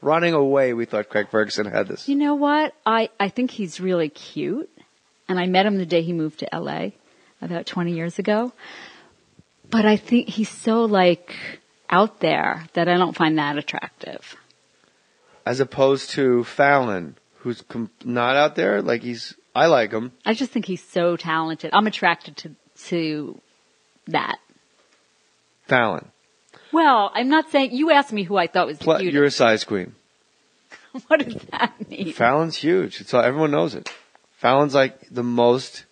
running away. We thought Craig Ferguson had this. You know what? I think he's really cute. And I met him the day he moved to LA about 20 years ago. But I think he's so like out there that I don't find that attractive. As opposed to Fallon, who's not out there. Like I like him. I just think he's so talented. I'm attracted to that. Fallon. Well, I'm not saying, you asked me who I thought was the cutest. You're a size queen. What does that mean? Fallon's huge. Everyone knows it. Fallon's like the most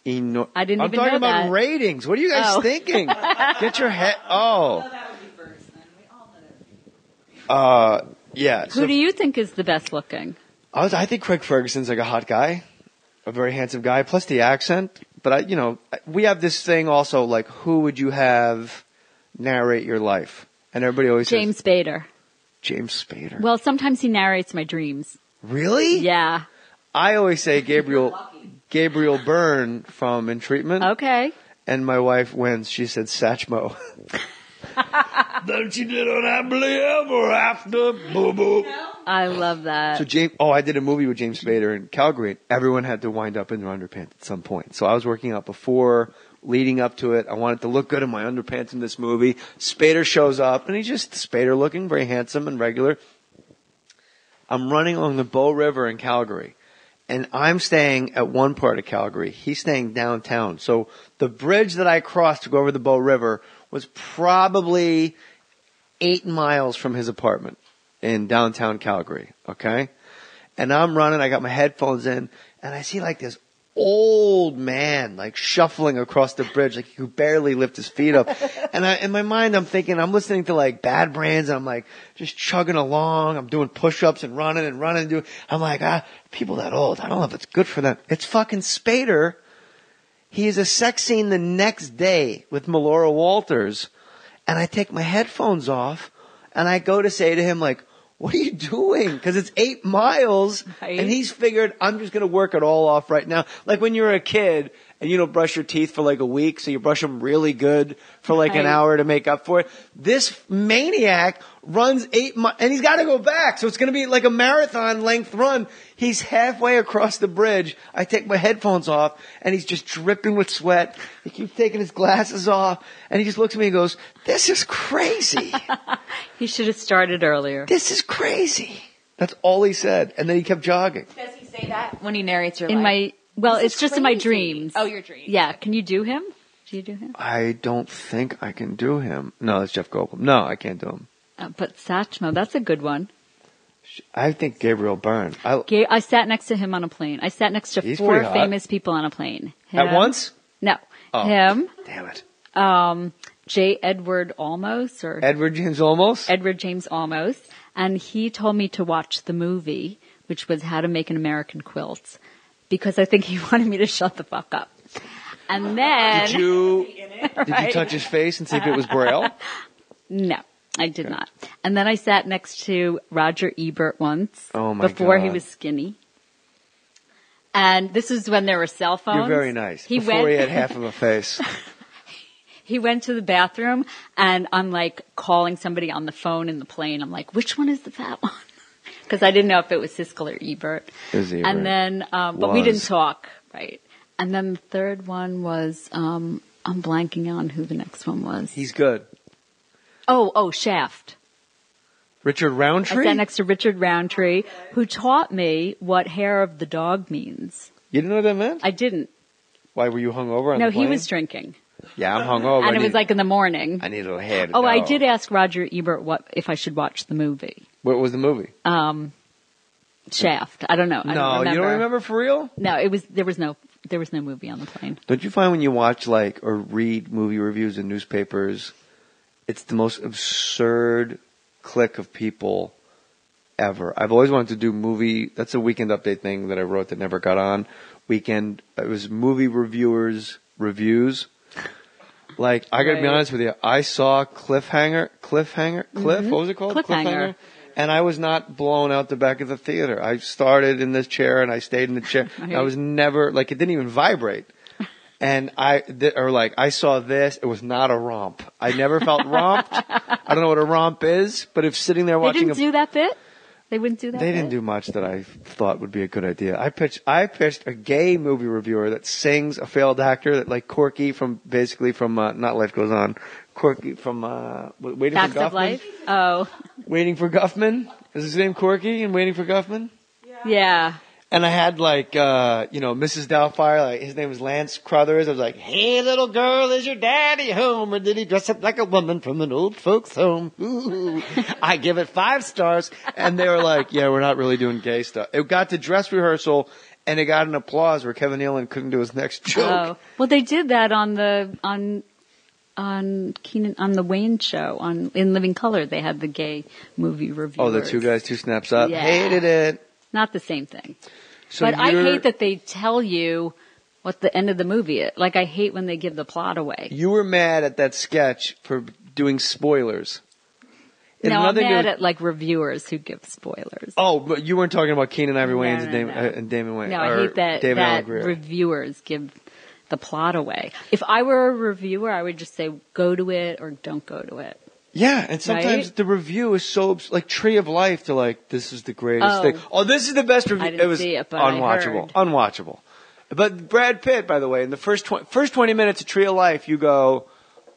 I didn't even know that. I'm talking about ratings. What are you guys thinking? Get your head. Oh. Well, that would be first then. We all know. Yeah. Who do you think is the best looking? I think Craig Ferguson's like a hot guy, a very handsome guy, plus the accent. But we have this thing also, like, who would you have narrate your life? And everybody always says James Spader. James Spader. Well, sometimes he narrates my dreams. Really? Yeah. I always say Gabriel Byrne from In Treatment. Okay. And my wife wins. She said Satchmo. Don't you did unhappily ever after boo boo. I love that. So I did a movie with James Spader in Calgary. And everyone had to wind up in their underpants at some point. So I was working out before, leading up to it. I wanted to look good in my underpants in this movie. Spader shows up, and he's just Spader looking, very handsome and regular. I'm running along the Bow River in Calgary. And I'm staying at one part of Calgary. He's staying downtown. So the bridge that I crossed to go over the Bow River was probably 8 miles from his apartment in downtown Calgary. Okay? And I'm running. I got my headphones in. And I see like this old man like shuffling across the bridge. Like he could barely lift his feet up. And in my mind, I'm thinking, I'm listening to like Bad Brains. And I'm like just chugging along. I'm doing push-ups and running. I'm like, people that old, I don't know if it's good for them. It's fucking Spader. He has a sex scene the next day with Melora Walters. And I take my headphones off and I go to say to him like, what are you doing? Because it's 8 miles, right. And he's figured, I'm just going to work it all off right now. Like when you're a kid and you don't brush your teeth for like a week, so you brush them really good for like an hour to make up for it. This maniac runs 8 miles, and he's got to go back, so it's going to be like a marathon length run. He's halfway across the bridge. I take my headphones off, and he's just dripping with sweat. He keeps taking his glasses off, and he just looks at me and goes, this is crazy. He should have started earlier. This is crazy. That's all he said. And then he kept jogging. Does he say that when he narrates your life? It's just in my dreams. Oh, your dreams. Yeah. Can you do him? Do you do him? I don't think I can do him. No, that's Jeff Goldblum. No, I can't do him. But Satchmo, that's a good one. I think Gabriel Byrne. I sat next to him on a plane. I sat next to 4 famous people on a plane. At once? No. Oh, him. Damn it. J. Edward Olmos or Edward James Olmos? Edward James Olmos. And he told me to watch the movie, which was How to Make an American Quilt, because I think he wanted me to shut the fuck up. And then... Did you touch his face and see if it was Braille? No, I did not. And then I sat next to Roger Ebert once. Oh my before God. he was skinny. And this is when there were cell phones. You're very nice. Before he had half of a face. He went to the bathroom, and I'm like calling somebody on the phone in the plane. I'm like, which one is the fat one? Because I didn't know if it was Siskel or Ebert. It was Ebert. And then, but we didn't talk, right? And then the third one was, I'm blanking on who the next one was. He's good. Oh, Shaft. Richard Roundtree? I sat next to Richard Roundtree, who taught me what hair of the dog means. You didn't know what that meant? I didn't. Why, were you hungover on No, the plane? he was drinking. Yeah, I'm hungover. And it was like in the morning. I need a little hair to Oh, know. I did ask Roger Ebert if I should watch the movie. What was the movie? Shaft. I don't know. I don't remember. You don't remember for real? No, there was no movie on the plane. Don't you find when you watch or read movie reviews in newspapers, it's the most absurd clique of people ever. I've always wanted to do that's a Weekend Update thing that I wrote that never got on. It was movie reviewers reviews. I gotta be honest with you, I saw Cliff, Mm-hmm. what was it called? Cliffhanger. And I was not blown out the back of the theater. I started in this chair and I stayed in the chair. Right. I was never, it didn't even vibrate. And I saw this, it was not a romp. I never felt romped. I don't know what a romp is, but if sitting there They watching didn't do that bit? They wouldn't do that. They didn't do much that I thought would be a good idea. I pitched a gay movie reviewer that sings a failed actor that like Corky from not Life Goes On, Corky from Waiting Facts for Guffman. of Life. Oh, Waiting for Guffman. Is his name Corky in Waiting for Guffman? yeah. And I had Mrs. Doubtfire, like his name was Lance Crothers. I was like, "Hey, little girl, is your daddy home, or did he dress up like a woman from an old folks' home?" Ooh. I give it 5 stars, and they were like, "Yeah, we're not really doing gay stuff." It got to dress rehearsal, and it got an applause where Kevin Nealon couldn't do his next joke. Oh, well, they did that on the Wayne show in Living Color. They had the gay movie reviewers. Oh, the 2 guys, 2 snaps up. Yeah. Hated it. Not the same thing. So but I hate that they tell you what the end of the movie is. Like, I hate when they give the plot away. You were mad at that sketch for doing spoilers. No, I'm mad at, like, reviewers who give spoilers. Oh, but you weren't talking about Keenan Ivory Wayans No. and Damon Wayans. No, I hate that reviewers give the plot away. If I were a reviewer, I would just say, go to it or don't go to it. Yeah, and sometimes the review is so, like, Tree of Life to, like, this is the greatest thing. Oh, this is the best review. I didn't see it, but unwatchable. Unwatchable. But Brad Pitt, by the way, in the first 20 minutes of Tree of Life, you go,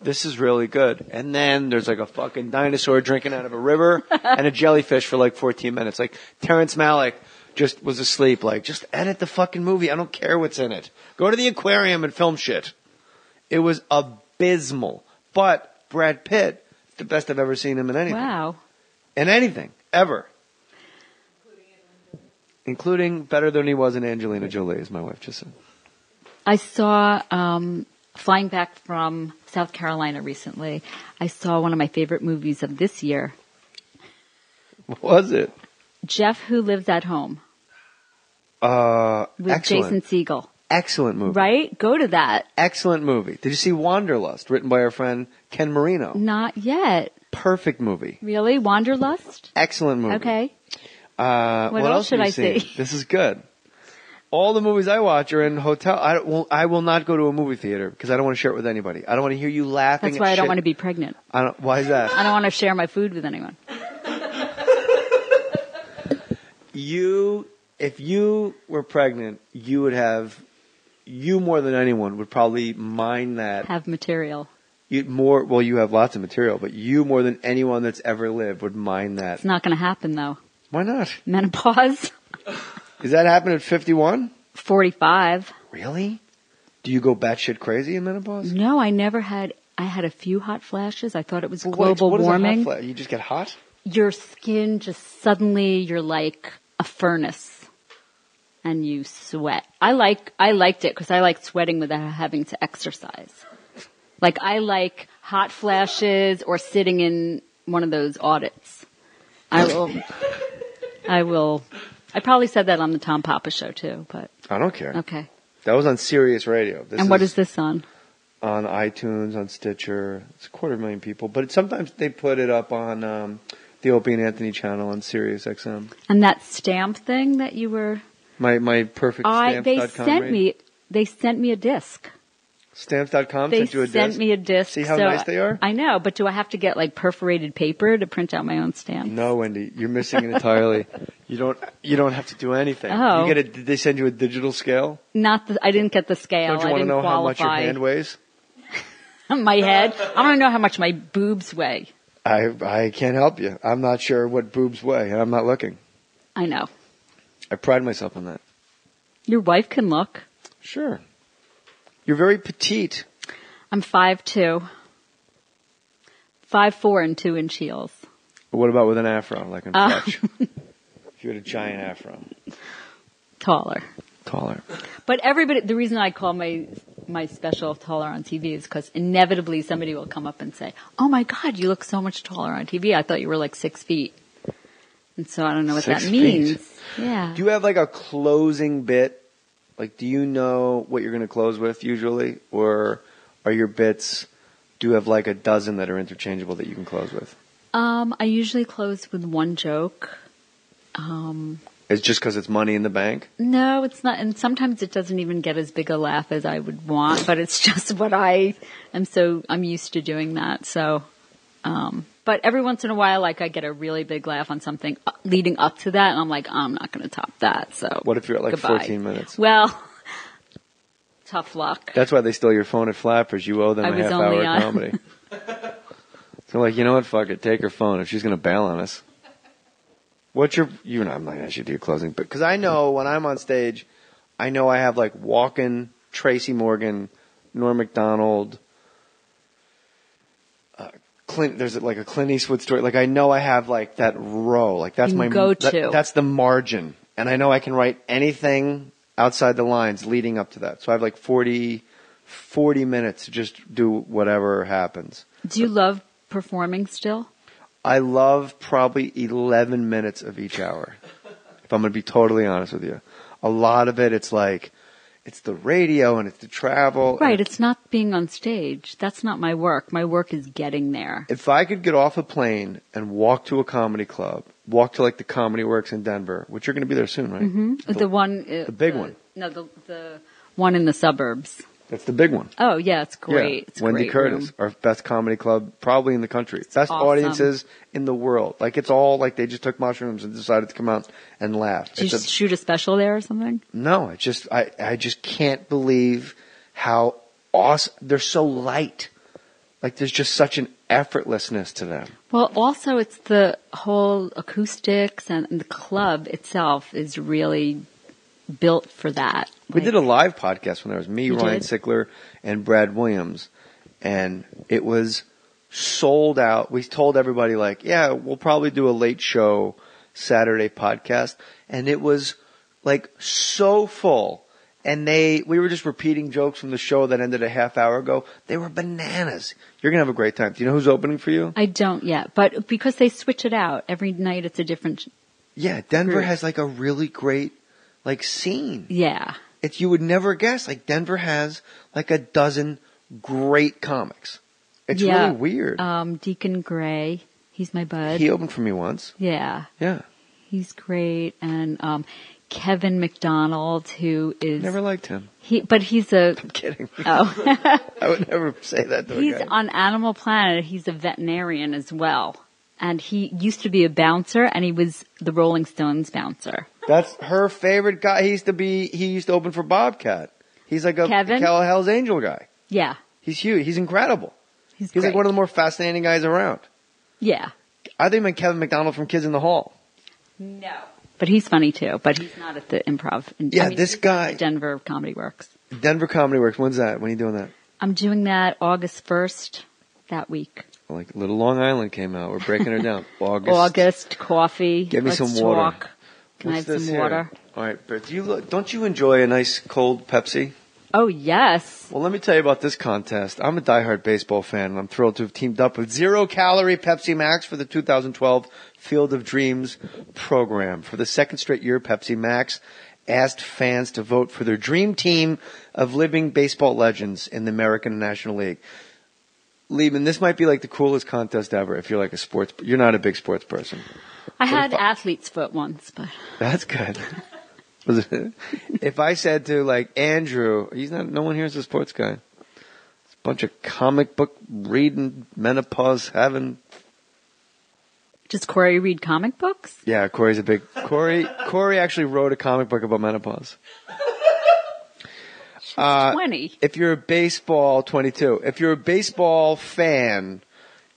this is really good. And then there's, like, a fucking dinosaur drinking out of a river and a jellyfish for, like, 14 minutes. Like, Terrence Malick just was asleep. Like, just edit the fucking movie. I don't care what's in it. Go to the aquarium and film shit. It was abysmal. But Brad Pitt, the best I've ever seen him in anything. Wow. In anything. Ever. Including better than he was in Angelina Jolie, as my wife just said. I saw, flying back from South Carolina recently, I saw one of my favorite movies of this year. What was it? Jeff Who Lives at Home. With Excellent. Jason Segel. Excellent movie. Right? Go to that. Excellent movie. Did you see Wanderlust, written by our friend Ken Marino? Not yet. Perfect movie. Really? Wanderlust? Excellent movie. Okay. What else should have I you seen? see? This is good. All the movies I watch are in hotel. I will not go to a movie theater because I don't want to share it with anybody. I don't want to hear you laughing. That's why I don't want to be pregnant. Why is that? I don't want to share my food with anyone. If you were pregnant, you more than anyone would probably mind that. Have material. You have lots of material, but you more than anyone that's ever lived would mind that. It's not going to happen though. Why not? Menopause. Does that happen at 51? 45. Really? Do you go batshit crazy in menopause? No, I never had. I had a few hot flashes. I thought it was What global is warming. A hot you just get hot? Your skin just suddenly, you're like a furnace. And you sweat. I liked it because I like sweating without having to exercise. Like I like hot flashes or sitting in one of those audits. I probably said that on the Tom Papa show too, but. I don't care. Okay. That was on Sirius Radio. What is this on? On iTunes, on Stitcher. It's 250,000 people, but sometimes they put it up on the Opie and Anthony channel on Sirius XM. And that stamp thing that you were. My perfect stamps.com. They sent me a disc. Stamps.com They sent you a disc? sent me a disc. See how nice they are? I know, but do I have to get like perforated paper to print out my own stamps? No, Wendy, you're missing it entirely. You don't have to do anything. Oh. Did they send you a digital scale? I didn't get the scale. Don't you want to know how much your qualify. hand weighs? My head? I want to know how much my boobs weigh. I can't help you. I'm not sure what boobs weigh, and I'm not looking. I know. I pride myself on that. Your wife can look. Sure. You're very petite. I'm 5'2". 5'4" and 2-inch heels. What about with an afro, like in Fletch? If you had a giant afro. Taller. But the reason I call my special taller on TV is because inevitably somebody will come up and say, "Oh my God, you look so much taller on TV. I thought you were like 6 feet." And so I don't know what 6 that means. feet. Yeah. Do you have like a closing bit? Like, do you know what you're going to close with usually? Or are your bits, do you have like a dozen that are interchangeable that you can close with? I usually close with one joke. It's just because it's money in the bank? No, it's not. And sometimes it doesn't even get as big a laugh as I would want, but it's just what I'm used to doing that. So But every once in a while, like I get a really big laugh on something leading up to that, and I'm like, I'm not going to top that. So What if you're at like goodbye. 14 minutes? Well, tough luck. That's why they stole your phone at Flappers. You owe them I a was half only hour on- comedy. So like, you know what? Fuck it. Take her phone if she's going to bail on us. What's your, you know, I'm not going to ask you to do your closing, but because I know when I'm on stage, I know I have like Walken, Tracy Morgan, Norm Macdonald, Clint, there's like a Clint Eastwood story. Like I know I have like that row. Like that's You my can go to. That's the margin, and I know I can write anything outside the lines leading up to that. So I have like 40 minutes to just do whatever happens. Do you love performing still? I love probably 11 minutes of each hour. If I'm going to be totally honest with you, a lot of it, it's like. It's the radio and it's the travel. Right, it's not being on stage. That's not my work. My work is getting there. If I could get off a plane and walk to a comedy club, walk to like the Comedy Works in Denver, which you're going to be there soon, right? Mm-hmm. The big one. No, the one in the suburbs. That's the big one. Oh, yeah, it's great. Yeah. It's a Wendy great Curtis, room. our best comedy club probably in the country. Best awesome. audiences in the world. Like it's all like they just took mushrooms and decided to come out and laugh. Did you shoot a special there or something? No, I just can't believe how awesome. They're so light. Like there's just such an effortlessness to them. Well, also it's the whole acoustics and the club itself is really built for that. We did a live podcast when there was me, You Ryan did? Sickler, and Brad Williams, and it was sold out. We told everybody like, yeah, we'll probably do a late show Saturday podcast, and it was like so full. And we were just repeating jokes from the show that ended a half hour ago. They were bananas. You're gonna have a great time. Do you know who's opening for you? I don't yet, but because they switch it out every night, it's a different. Yeah, Denver group. has like a really great like scene. Yeah. You would never guess. Like Denver has like a dozen great comics. It's really weird. Deacon Gray, he's my bud. He opened for me once. Yeah, Yeah. he's great, and Kevin McDonald, who is Never liked him. but he's a I'm kidding. oh I would never say that to he's a guy. on Animal Planet. He's a veterinarian as well, and he used to be a bouncer, and he was the Rolling Stones bouncer. That's her favorite guy. He used to open for Bobcat. He's like a Kevin? Hell's Angel guy. Yeah, He's huge. He's incredible. he's He's great. like one of the more fascinating guys around. Yeah, I think he meant Kevin McDonald from Kids in the Hall. no, but he's funny too. But he's not at the Improv. Yeah, this he's guy- at Denver Comedy Works. Denver Comedy Works. When's that? When are you doing that? I'm doing that August 1st that week. Like Little Long Island came out. We're breaking her down. August, coffee. Give me Let's some water. talk. Can I What's have this some here? water? All right, but don't you enjoy a nice cold Pepsi? Oh, yes. Well, let me tell you about this contest. I'm a diehard baseball fan, and I'm thrilled to have teamed up with 0 Calorie Pepsi Max for the 2012 Field of Dreams program. For the second straight year, Pepsi Max asked fans to vote for their dream team of living baseball legends in the American National League. Liebman, this might be like the coolest contest ever if you're like you're not a big sports person. I had athlete's foot once, but That's good. If I said to like Andrew, no one here's a sports guy. It's a bunch of comic book reading, menopause having. does Corey read comic books? Yeah, Corey actually wrote a comic book about menopause. She's 20. If you're a baseball, 22. If you're a baseball fan,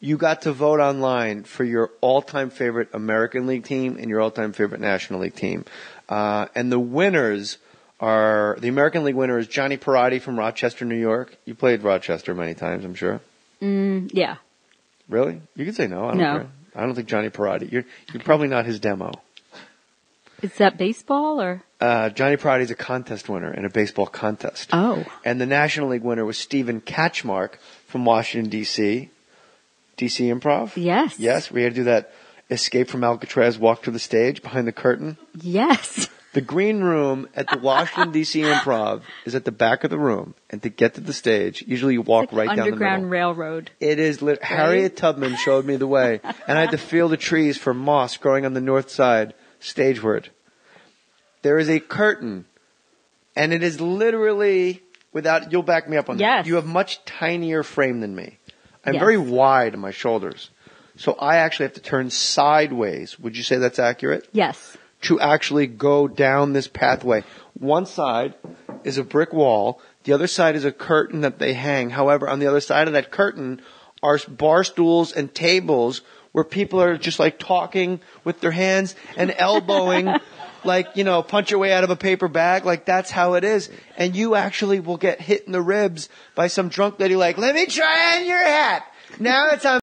you got to vote online for your all-time favorite American League team and your all-time favorite National League team. And the winners are, the American League winner is Johnny Parati from Rochester, New York. You played Rochester many times, I'm sure. Yeah. Really? You can say no. I don't No. care. I don't think Johnny Parati. You're probably not his demo. Is that baseball or? Johnny Parati is a contest winner in a baseball contest. Oh. And the National League winner was Stephen Katchmark from Washington, D.C. D.C. Improv? Yes. Yes, we had to do that escape from Alcatraz, walk to the stage behind the curtain. Yes. The green room at the Washington, D.C. Improv is at the back of the room. And to get to the stage, usually you walk right down the Underground middle. Railroad. It is Harriet Tubman showed me the way. And I had to feel the trees for moss growing on the north side, stageward. There is a curtain. And it is literally, you'll back me up on Yes. this. You have much tinier frame than me. I'm Yes. very wide in my shoulders. So I actually have to turn sideways. Would you say that's accurate? Yes. To actually go down this pathway. One side is a brick wall. The other side is a curtain that they hang. However, on the other side of that curtain are bar stools and tables where people are just like talking with their hands and elbowing, like, punch your way out of a paper bag. Like, that's how it is. And you actually will get hit in the ribs by some drunk lady like, let me try on your hat. Now it's on